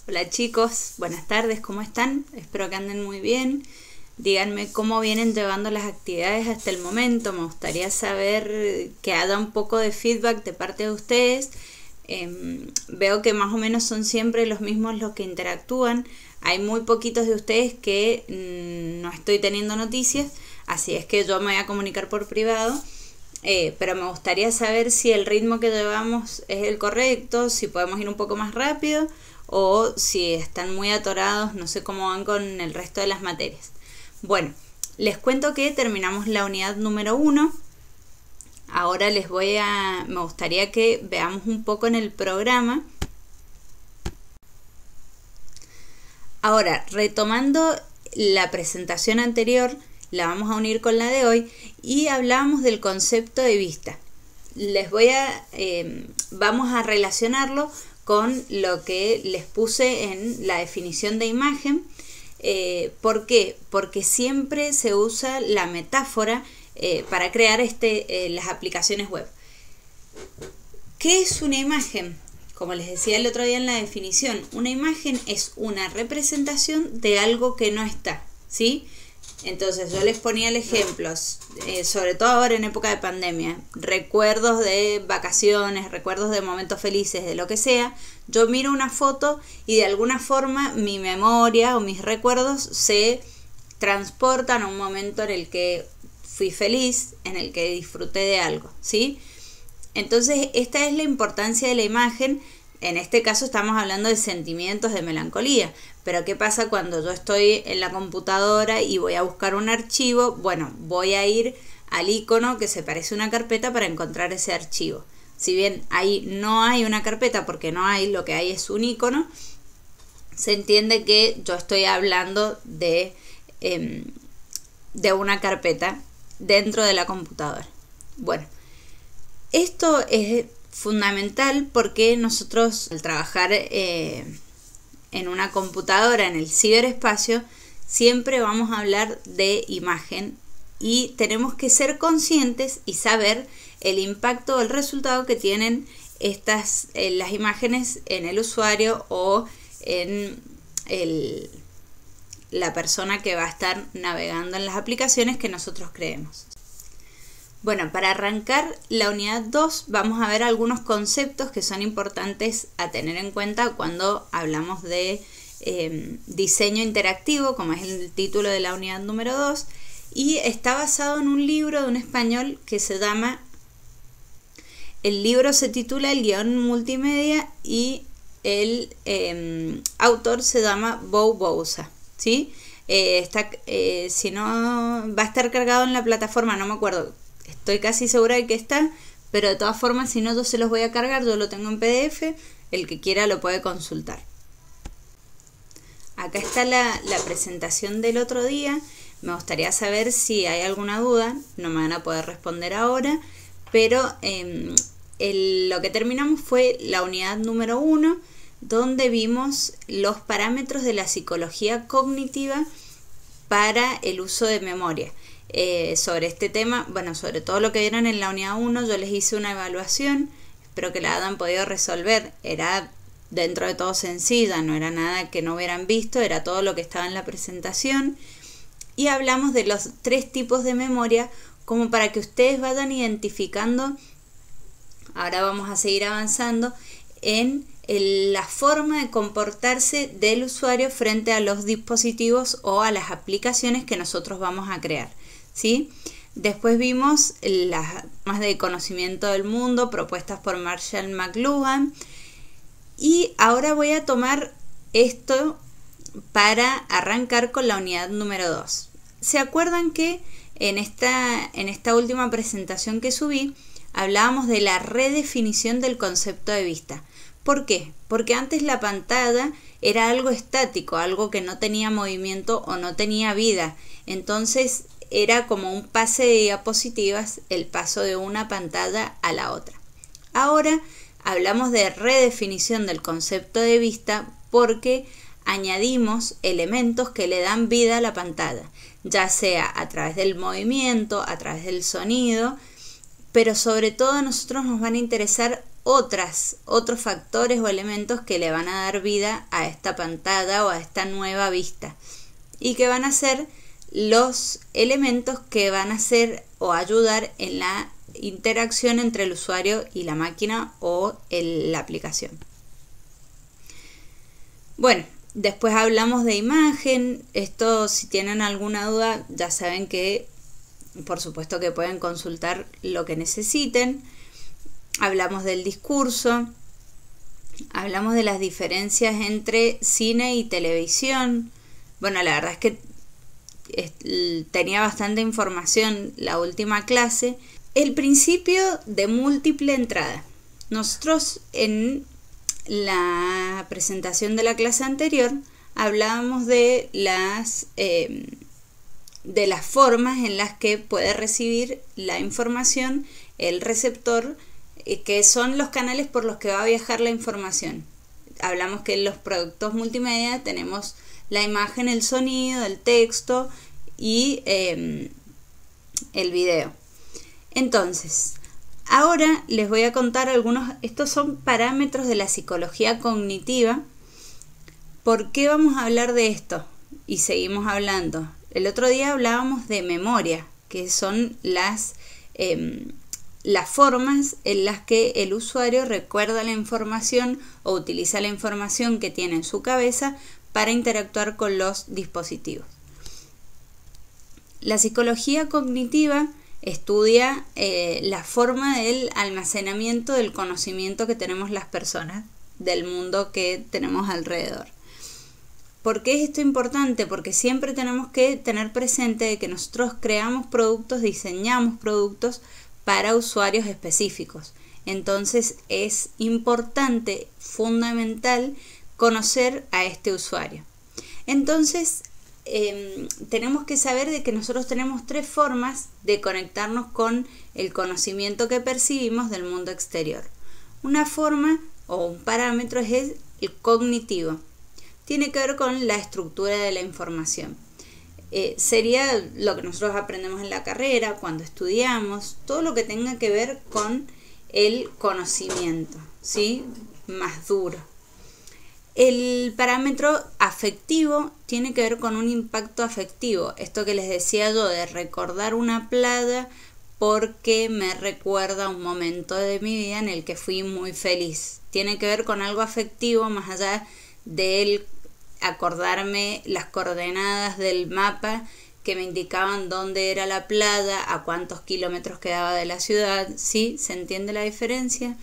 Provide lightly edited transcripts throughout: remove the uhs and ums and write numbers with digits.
Hola chicos, buenas tardes, ¿cómo están? Espero que anden muy bien. Díganme cómo vienen llevando las actividades hasta el momento. Me gustaría saber que haga un poco de feedback de parte de ustedes. Veo que más o menos son siempre los mismos los que interactúan. Hay muy poquitos de ustedes que no estoy teniendo noticias, así es que yo me voy a comunicar por privado. Pero me gustaría saber si el ritmo que llevamos es el correcto, si podemos ir un poco más rápido o si están muy atorados, no sé cómo van con el resto de las materias. Bueno, les cuento que terminamos la unidad número 1. Ahora me gustaría que veamos un poco en el programa. Ahora, retomando la presentación anterior, la vamos a unir con la de hoy y hablábamos del concepto de vista. Vamos a relacionarlo con lo que les puse en la definición de imagen. ¿Por qué? Porque siempre se usa la metáfora para crear las aplicaciones web. ¿Qué es una imagen? Como les decía el otro día en la definición, una imagen es una representación de algo que no está, ¿sí? Entonces yo les ponía el ejemplo, sobre todo ahora en época de pandemia, recuerdos de vacaciones, recuerdos de momentos felices, de lo que sea. Yo miro una foto y de alguna forma mi memoria o mis recuerdos se transportan a un momento en el que fui feliz, en el que disfruté de algo, ¿sí? Entonces esta es la importancia de la imagen. En este caso estamos hablando de sentimientos de melancolía, pero ¿qué pasa cuando yo estoy en la computadora y voy a buscar un archivo? Bueno, voy a ir al icono que se parece a una carpeta para encontrar ese archivo. Si bien ahí no hay una carpeta porque no hay, lo que hay es un icono, se entiende que yo estoy hablando de una carpeta dentro de la computadora. Bueno, esto es fundamental porque nosotros al trabajar en una computadora, en el ciberespacio, siempre vamos a hablar de imagen y tenemos que ser conscientes y saber el impacto o el resultado que tienen las imágenes en el usuario o en la persona que va a estar navegando en las aplicaciones que nosotros creemos. Bueno, para arrancar la unidad 2 vamos a ver algunos conceptos que son importantes a tener en cuenta cuando hablamos de diseño interactivo, como es el título de la unidad número 2, y está basado en un libro de un español que se llama, el libro se titula El guión multimedia y el autor se llama Bo Bouza, ¿sí? Si no, va a estar cargado en la plataforma, no me acuerdo. Estoy casi segura de que está, pero de todas formas, si no, yo se los voy a cargar, yo lo tengo en PDF, el que quiera lo puede consultar. Acá está la presentación del otro día. Me gustaría saber si hay alguna duda, no me van a poder responder ahora, pero lo que terminamos fue la unidad número 1, donde vimos los parámetros de la psicología cognitiva para el uso de memoria. Sobre este tema, bueno, sobre todo lo que vieron en la unidad 1, yo les hice una evaluación, espero que la hayan podido resolver. Era dentro de todo sencilla, no era nada que no hubieran visto, era todo lo que estaba en la presentación. Y hablamos de los 3 tipos de memoria como para que ustedes vayan identificando. Ahora vamos a seguir avanzando en la forma de comportarse del usuario frente a los dispositivos o a las aplicaciones que nosotros vamos a crear, ¿sí? Después vimos las formas de conocimiento del mundo propuestas por Marshall McLuhan, y ahora voy a tomar esto para arrancar con la unidad número 2. ¿Se acuerdan que en esta última presentación que subí hablábamos de la redefinición del concepto de vista? ¿Por qué? Porque antes la pantalla era algo estático, algo que no tenía movimiento o no tenía vida. Entonces era como un pase de diapositivas, el paso de una pantalla a la otra. Ahora hablamos de redefinición del concepto de vista porque añadimos elementos que le dan vida a la pantalla, ya sea a través del movimiento, a través del sonido, pero sobre todo a nosotros nos van a interesar otros factores o elementos que le van a dar vida a esta pantalla o a esta nueva vista, y que van a ser los elementos que van a hacer o ayudar en la interacción entre el usuario y la máquina o la aplicación. Bueno, después hablamos de imagen. Esto, si tienen alguna duda, ya saben que por supuesto que pueden consultar lo que necesiten. Hablamos del discurso, hablamos de las diferencias entre cine y televisión. Bueno, la verdad es que tenía bastante información la última clase. El principio de múltiple entrada. Nosotros en la presentación de la clase anterior hablábamos de las formas en las que puede recibir la información el receptor, que son los canales por los que va a viajar la información. Hablamos que en los productos multimedia tenemos la imagen, el sonido, el texto y el video. Entonces, ahora les voy a contar estos son parámetros de la psicología cognitiva. ¿Por qué vamos a hablar de esto? Y seguimos hablando. El otro día hablábamos de memoria, que son las formas en las que el usuario recuerda la información o utiliza la información que tiene en su cabeza para interactuar con los dispositivos. La psicología cognitiva estudia la forma del almacenamiento del conocimiento que tenemos las personas, del mundo que tenemos alrededor. ¿Por qué es esto importante? Porque siempre tenemos que tener presente que nosotros creamos productos, diseñamos productos para usuarios específicos. Entonces es importante, fundamental, conocer a este usuario. Entonces tenemos que saber de que nosotros tenemos 3 formas de conectarnos con el conocimiento que percibimos del mundo exterior. Una forma o un parámetro es el cognitivo. Tiene que ver con la estructura de la información. Sería lo que nosotros aprendemos en la carrera, cuando estudiamos, todo lo que tenga que ver con el conocimiento, ¿sí? Más duro. El parámetro afectivo tiene que ver con un impacto afectivo. Esto que les decía yo de recordar una playa porque me recuerda un momento de mi vida en el que fui muy feliz. Tiene que ver con algo afectivo más allá del acordarme las coordenadas del mapa que me indicaban dónde era la playa, a cuántos kilómetros quedaba de la ciudad. ¿Sí? ¿Se entiende la diferencia?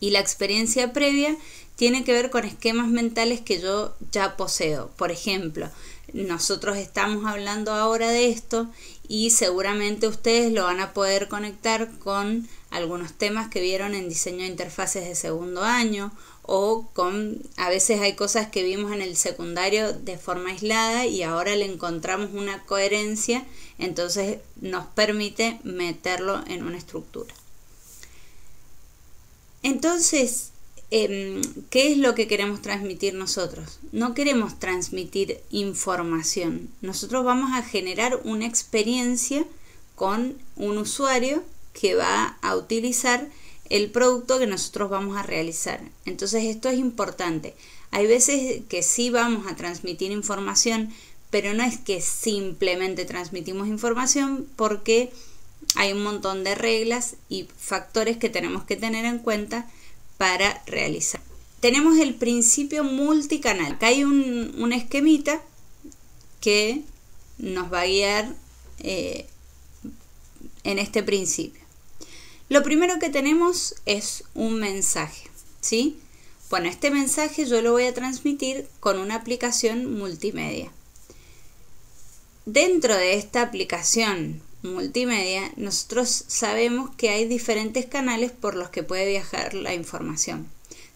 Y la experiencia previa tiene que ver con esquemas mentales que yo ya poseo. Por ejemplo, nosotros estamos hablando ahora de esto y seguramente ustedes lo van a poder conectar con algunos temas que vieron en diseño de interfaces de segundo año, o a veces hay cosas que vimos en el secundario de forma aislada y ahora le encontramos una coherencia, entonces nos permite meterlo en una estructura. Entonces, ¿qué es lo que queremos transmitir nosotros? No queremos transmitir información. Nosotros vamos a generar una experiencia con un usuario que va a utilizar el producto que nosotros vamos a realizar. Entonces esto es importante. Hay veces que sí vamos a transmitir información, pero no es que simplemente transmitimos información, porque hay un montón de reglas y factores que tenemos que tener en cuenta para realizar. Tenemos el principio multicanal. Acá hay un esquemita que nos va a guiar en este principio. Lo primero que tenemos es un mensaje, ¿sí? Bueno, este mensaje yo lo voy a transmitir con una aplicación multimedia. Dentro de esta aplicación multimedia, nosotros sabemos que hay diferentes canales por los que puede viajar la información.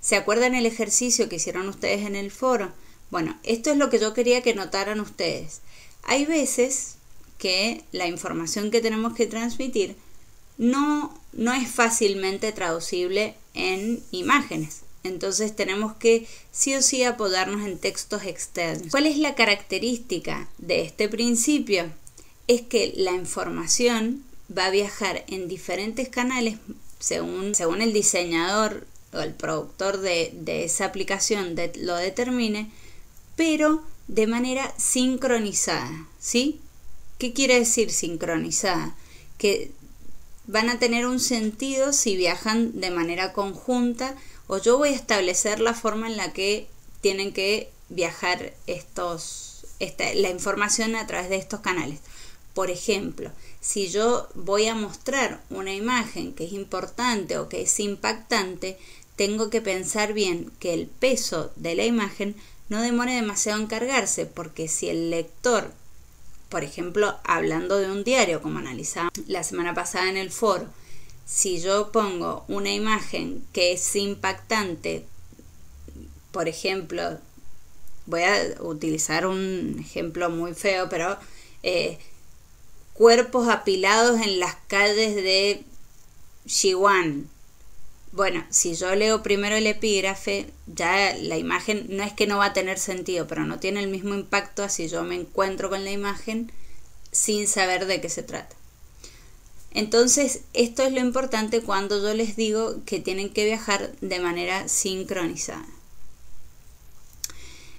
¿Se acuerdan el ejercicio que hicieron ustedes en el foro? Bueno, esto es lo que yo quería que notaran ustedes. Hay veces que la información que tenemos que transmitir no es fácilmente traducible en imágenes. Entonces tenemos que sí o sí apoyarnos en textos externos. ¿Cuál es la característica de este principio? Es que la información va a viajar en diferentes canales según el diseñador o el productor de esa aplicación lo determine, pero de manera sincronizada, ¿sí? ¿Qué quiere decir sincronizada? Que van a tener un sentido si viajan de manera conjunta, o yo voy a establecer la forma en la que tienen que viajar la información a través de estos canales. Por ejemplo, si yo voy a mostrar una imagen que es importante o que es impactante, tengo que pensar bien que el peso de la imagen no demore demasiado en cargarse, porque si el lector, por ejemplo, hablando de un diario, como analizamos la semana pasada en el foro, si yo pongo una imagen que es impactante, por ejemplo, voy a utilizar un ejemplo muy feo, pero cuerpos apilados en las calles de Xiwan. Bueno, si yo leo primero el epígrafe, ya la imagen no es que no va a tener sentido, pero no tiene el mismo impacto a si yo me encuentro con la imagen sin saber de qué se trata. Entonces, esto es lo importante cuando yo les digo que tienen que viajar de manera sincronizada.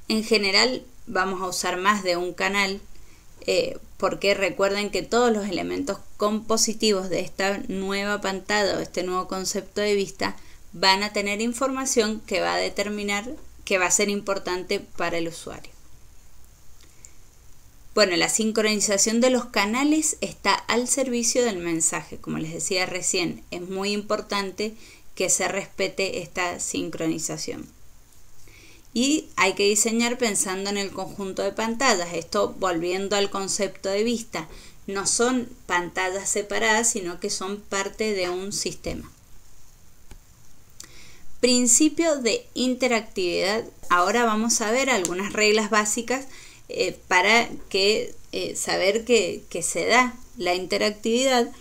En general, vamos a usar más de un canal, porque recuerden que todos los elementos compositivos de esta nueva pantalla o este nuevo concepto de vista van a tener información que va a determinar que va a ser importante para el usuario. Bueno, la sincronización de los canales está al servicio del mensaje. Como les decía recién, es muy importante que se respete esta sincronización. Y hay que diseñar pensando en el conjunto de pantallas. Esto, volviendo al concepto de vista, no son pantallas separadas, sino que son parte de un sistema. Principio de interactividad. Ahora vamos a ver algunas reglas básicas para saber que se da la interactividad,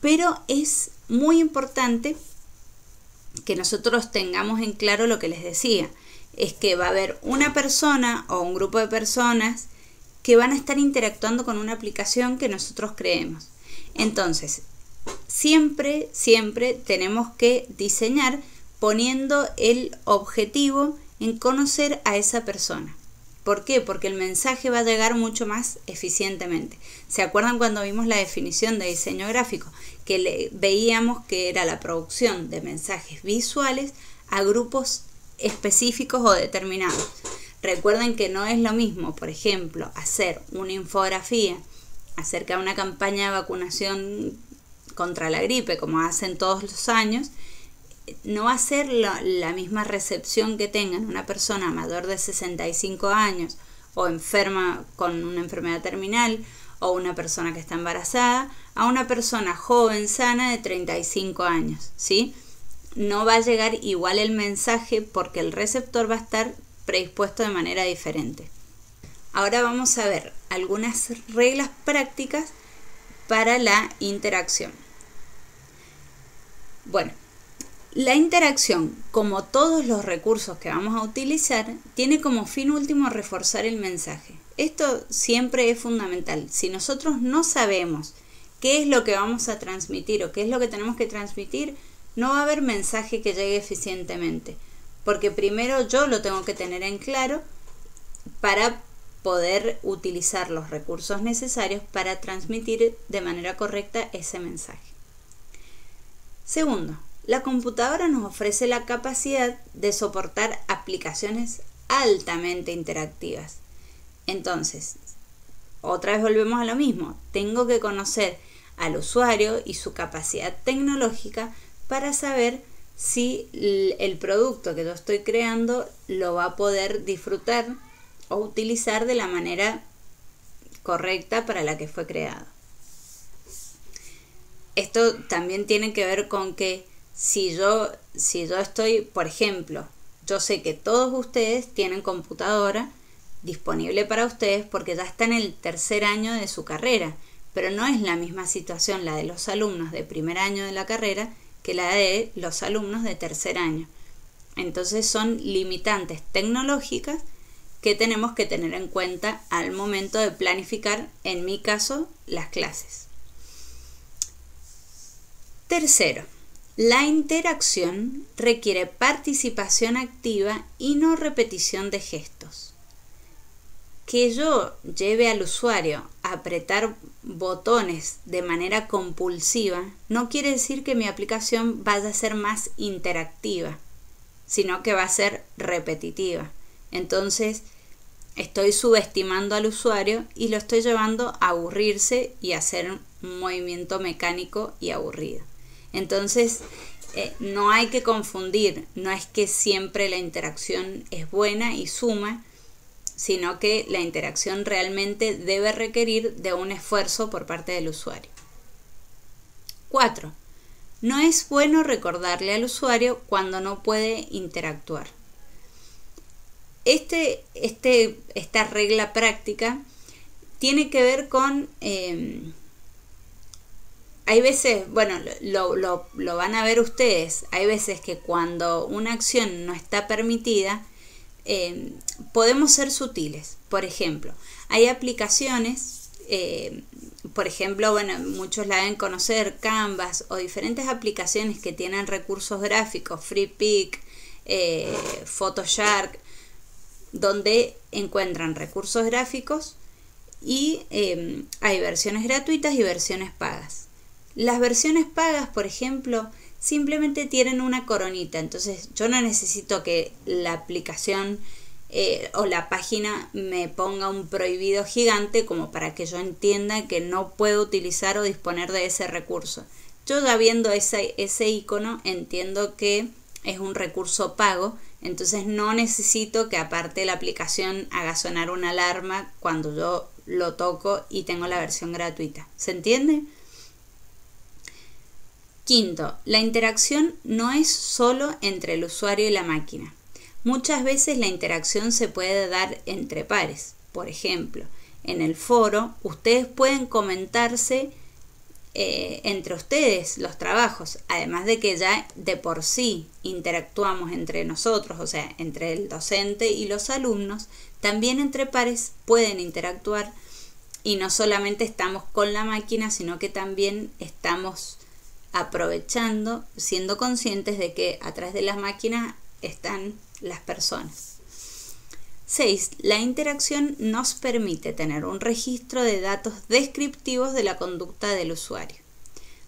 pero es muy importante que nosotros tengamos en claro lo que les decía. Es que va a haber una persona o un grupo de personas que van a estar interactuando con una aplicación que nosotros creemos. Entonces, siempre tenemos que diseñar poniendo el objetivo en conocer a esa persona. ¿Por qué? Porque el mensaje va a llegar mucho más eficientemente. ¿Se acuerdan cuando vimos la definición de diseño gráfico? Que veíamos que era la producción de mensajes visuales a grupos específicos o determinados. Recuerden que no es lo mismo, por ejemplo, hacer una infografía acerca de una campaña de vacunación contra la gripe, como hacen todos los años. No va a ser la misma recepción que tengan una persona mayor de 65 años o enferma con una enfermedad terminal, o una persona que está embarazada, a una persona joven, sana, de 35 años, ¿sí? No va a llegar igual el mensaje porque el receptor va a estar predispuesto de manera diferente. Ahora vamos a ver algunas reglas prácticas para la interacción. Bueno, la interacción, como todos los recursos que vamos a utilizar, tiene como fin último reforzar el mensaje. Esto siempre es fundamental. Si nosotros no sabemos qué es lo que vamos a transmitir o qué es lo que tenemos que transmitir, no va a haber mensaje que llegue eficientemente, porque primero yo lo tengo que tener en claro para poder utilizar los recursos necesarios para transmitir de manera correcta ese mensaje. Segundo, la computadora nos ofrece la capacidad de soportar aplicaciones altamente interactivas. Entonces, otra vez volvemos a lo mismo. Tengo que conocer al usuario y su capacidad tecnológica para saber si el producto que yo estoy creando lo va a poder disfrutar o utilizar de la manera correcta para la que fue creado. Esto también tiene que ver con que si yo estoy, por ejemplo, yo sé que todos ustedes tienen computadora disponible para ustedes porque ya está en el tercer año de su carrera, pero no es la misma situación la de los alumnos de primer año de la carrera que la de los alumnos de tercer año. Entonces son limitantes tecnológicas que tenemos que tener en cuenta al momento de planificar, en mi caso, las clases. Tercero, La interacción requiere participación activa y no repetición de gestos. Que yo lleve al usuario a apretar botones de manera compulsiva no quiere decir que mi aplicación vaya a ser más interactiva, sino que va a ser repetitiva. Entonces, estoy subestimando al usuario y lo estoy llevando a aburrirse y a hacer un movimiento mecánico y aburrido. Entonces, no hay que confundir, no es que siempre la interacción es buena y suma, sino que la interacción realmente debe requerir de un esfuerzo por parte del usuario. 4. No es bueno recordarle al usuario cuando no puede interactuar. Esta regla práctica tiene que ver con... hay veces, bueno, lo van a ver ustedes, hay veces que cuando una acción no está permitida, podemos ser sutiles. Por ejemplo, hay aplicaciones, por ejemplo, bueno, muchos la deben conocer, Canvas o diferentes aplicaciones que tienen recursos gráficos, FreePic, Photoshark, donde encuentran recursos gráficos y hay versiones gratuitas y versiones pagas. Las versiones pagas, por ejemplo, simplemente tienen una coronita, entonces yo no necesito que la aplicación o la página me ponga un prohibido gigante como para que yo entienda que no puedo utilizar o disponer de ese recurso. Yo ya viendo ese icono entiendo que es un recurso pago, entonces no necesito que aparte la aplicación haga sonar una alarma cuando yo lo toco y tengo la versión gratuita. ¿Se entiende? Quinto, la interacción no es solo entre el usuario y la máquina. Muchas veces la interacción se puede dar entre pares. Por ejemplo, en el foro ustedes pueden comentarse entre ustedes los trabajos, además de que ya de por sí interactuamos entre nosotros, o sea, entre el docente y los alumnos, también entre pares pueden interactuar y no solamente estamos con la máquina, sino que también estamos aprovechando, siendo conscientes de que atrás de las máquinas están las personas. 6. La interacción nos permite tener un registro de datos descriptivos de la conducta del usuario.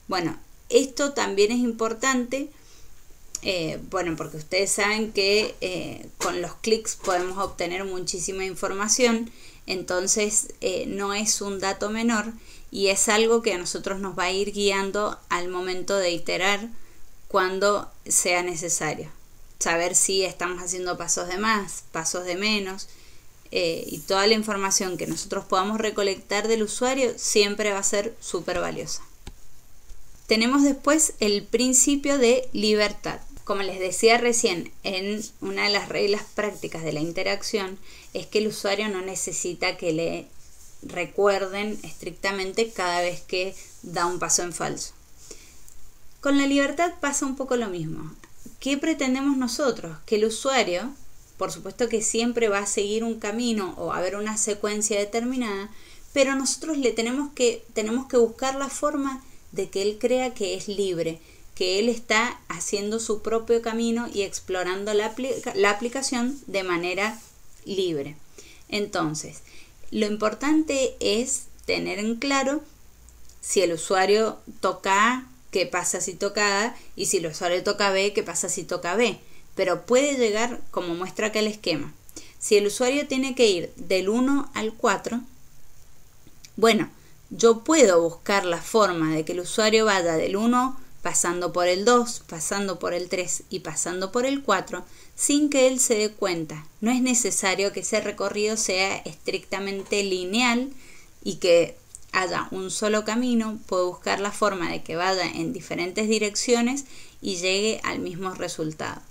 Bueno, esto también es importante, porque ustedes saben que con los clics podemos obtener muchísima información, entonces no es un dato menor y es algo que a nosotros nos va a ir guiando al momento de iterar cuando sea necesario. Saber si estamos haciendo pasos de más, pasos de menos, y toda la información que nosotros podamos recolectar del usuario siempre va a ser súper valiosa. Tenemos después el principio de libertad. Como les decía recién, en una de las reglas prácticas de la interacción es que el usuario no necesita que le recuerden estrictamente cada vez que da un paso en falso. Con la libertad pasa un poco lo mismo. ¿Qué pretendemos nosotros? Que el usuario, por supuesto que siempre va a seguir un camino o va a haber una secuencia determinada, pero nosotros tenemos que buscar la forma de que él crea que es libre, que él está haciendo su propio camino y explorando la aplicación de manera libre. Entonces, lo importante es tener en claro si el usuario toca A, qué pasa si toca A, y si el usuario toca B, qué pasa si toca B. Pero puede llegar, como muestra acá el esquema, si el usuario tiene que ir del 1 al 4, bueno, yo puedo buscar la forma de que el usuario vaya del 1 pasando por el 2, pasando por el 3 y pasando por el 4 sin que él se dé cuenta. No es necesario que ese recorrido sea estrictamente lineal y que haya un solo camino. Puedo buscar la forma de que vaya en diferentes direcciones y llegue al mismo resultado.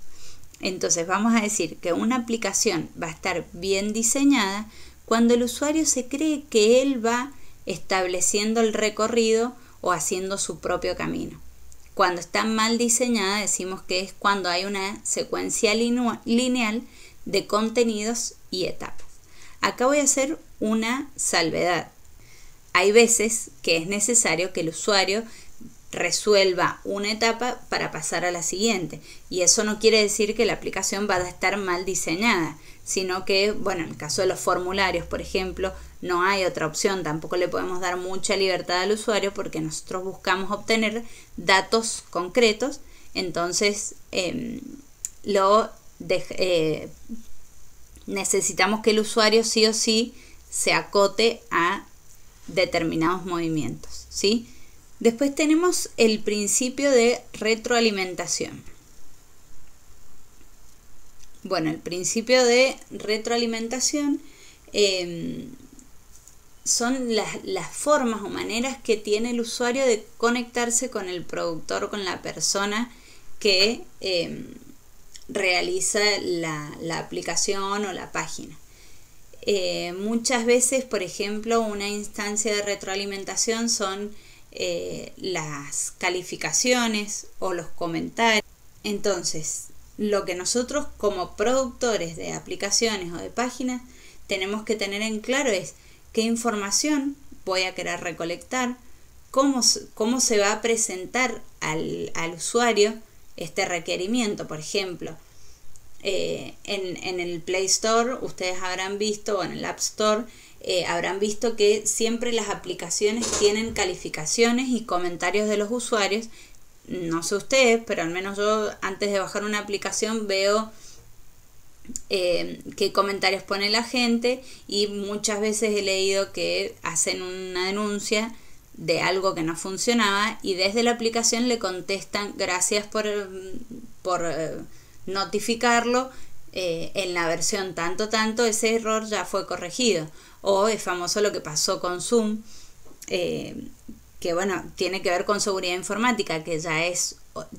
Entonces vamos a decir que una aplicación va a estar bien diseñada cuando el usuario se cree que él va estableciendo el recorrido o haciendo su propio camino. Cuando está mal diseñada decimos que es cuando hay una secuencia lineal de contenidos y etapas. Acá voy a hacer una salvedad. Hay veces que es necesario que el usuario resuelva una etapa para pasar a la siguiente. Y eso no quiere decir que la aplicación va a estar mal diseñada, sino que, bueno, en el caso de los formularios, por ejemplo, no hay otra opción. Tampoco le podemos dar mucha libertad al usuario porque nosotros buscamos obtener datos concretos. Entonces, necesitamos que el usuario sí o sí se acote a determinados movimientos, ¿sí? Después tenemos el principio de retroalimentación. Bueno, el principio de retroalimentación son las formas o maneras que tiene el usuario de conectarse con el productor o con la persona que realiza la aplicación o la página. Muchas veces, por ejemplo, una instancia de retroalimentación son las calificaciones o los comentarios. Entonces, lo que nosotros como productores de aplicaciones o de páginas tenemos que tener en claro es qué información voy a querer recolectar, cómo se va a presentar al usuario este requerimiento. Por ejemplo, en el Play Store ustedes habrán visto, o en el App Store habrán visto que siempre las aplicaciones tienen calificaciones y comentarios de los usuarios. No sé ustedes, pero al menos yo antes de bajar una aplicación veo qué comentarios pone la gente, y muchas veces he leído que hacen una denuncia de algo que no funcionaba y desde la aplicación le contestan gracias por notificarlo, en la versión tanto ese error ya fue corregido. O es famoso lo que pasó con Zoom, que bueno, tiene que ver con seguridad informática, que ya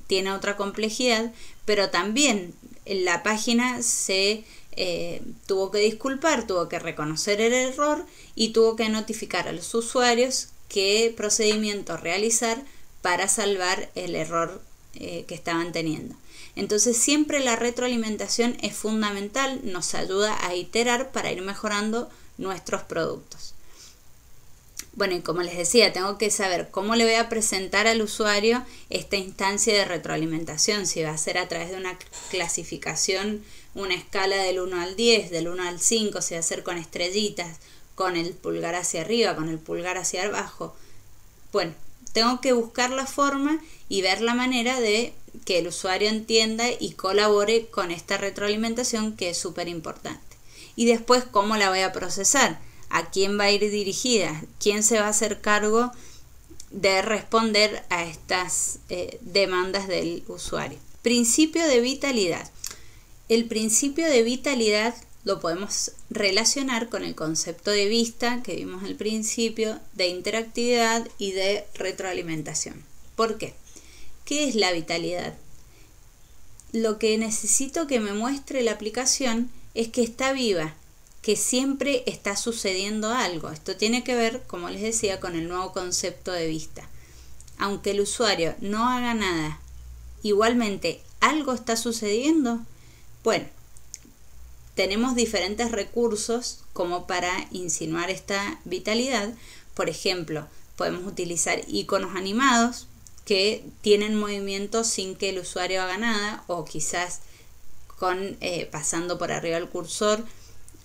tiene otra complejidad, pero también la página se tuvo que disculpar, tuvo que reconocer el error y tuvo que notificar a los usuarios qué procedimiento realizar para salvar el error que estaban teniendo. Entonces siempre la retroalimentación es fundamental, nos ayuda a iterar para ir mejorando nuestros productos. Bueno, y como les decía, tengo que saber cómo le voy a presentar al usuario esta instancia de retroalimentación, si va a ser a través de una clasificación, una escala del 1 al 10, del 1 al 5, si va a ser con estrellitas, con el pulgar hacia arriba, con el pulgar hacia abajo. Bueno, tengo que buscar la forma y ver la manera de que el usuario entienda y colabore con esta retroalimentación, que es súper importante. Y después, ¿cómo la voy a procesar? ¿A quién va a ir dirigida? ¿Quién se va a hacer cargo de responder a estas demandas del usuario? Principio de vitalidad. El principio de vitalidad lo podemos relacionar con el concepto de vista que vimos al principio, de interactividad y de retroalimentación. ¿Por qué? ¿Qué es la vitalidad? Lo que necesito que me muestre la aplicación es que está viva, que siempre está sucediendo algo. Esto tiene que ver, como les decía, con el nuevo concepto de vista. Aunque el usuario no haga nada, igualmente algo está sucediendo. Bueno, tenemos diferentes recursos como para insinuar esta vitalidad. Por ejemplo, podemos utilizar iconos animados que tienen movimiento sin que el usuario haga nada, o quizás pasando por arriba del cursor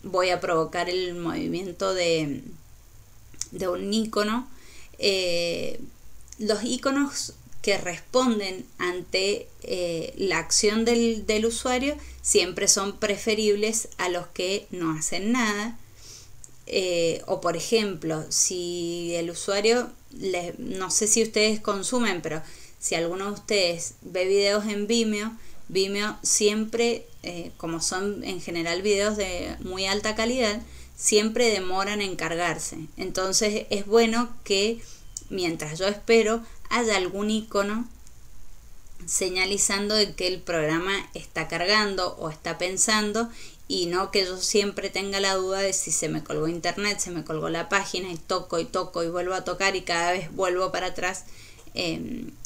voy a provocar el movimiento de un icono. Los iconos que responden ante la acción del usuario siempre son preferibles a los que no hacen nada. O por ejemplo, si el usuario, no sé si ustedes consumen, pero si alguno de ustedes ve videos en Vimeo siempre, como son en general videos de muy alta calidad, siempre demoran en cargarse. Entonces es bueno que mientras yo espero haya algún icono señalizando de que el programa está cargando o está pensando, y no que yo siempre tenga la duda de si se me colgó internet, se me colgó la página y toco y vuelvo a tocar y cada vez vuelvo para atrás.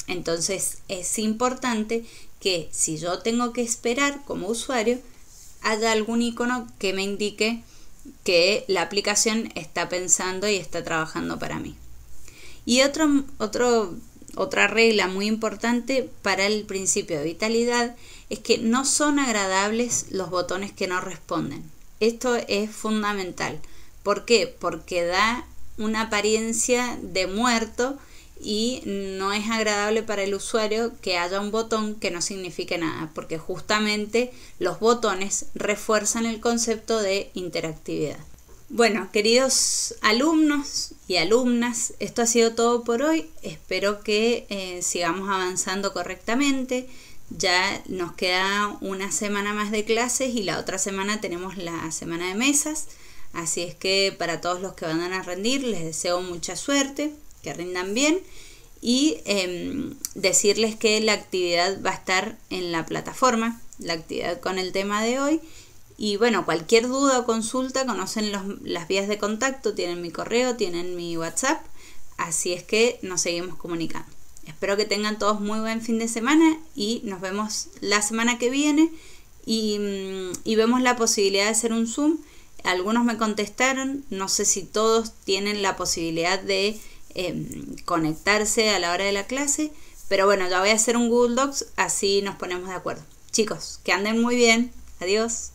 Entonces es importante que si yo tengo que esperar como usuario, haya algún icono que me indique que la aplicación está pensando y está trabajando para mí. Y otro otra regla muy importante para el principio de vitalidad es que no son agradables los botones que no responden. Esto es fundamental. ¿Por qué? Porque da una apariencia de muerto y no es agradable para el usuario que haya un botón que no signifique nada, porque justamente los botones refuerzan el concepto de interactividad. Bueno, queridos alumnos y alumnas, esto ha sido todo por hoy. Espero que sigamos avanzando correctamente. Ya nos queda una semana más de clases y la otra semana tenemos la semana de mesas. Así es que para todos los que van a rendir les deseo mucha suerte, que rindan bien y decirles que la actividad va a estar en la plataforma, la actividad con el tema de hoy. Y bueno, cualquier duda o consulta, conocen las vías de contacto, tienen mi correo, tienen mi WhatsApp, así es que nos seguimos comunicando. Espero que tengan todos muy buen fin de semana y nos vemos la semana que viene y vemos la posibilidad de hacer un Zoom. Algunos me contestaron, no sé si todos tienen la posibilidad de conectarse a la hora de la clase, pero bueno, ya voy a hacer un Google Docs, así nos ponemos de acuerdo. Chicos, que anden muy bien, adiós.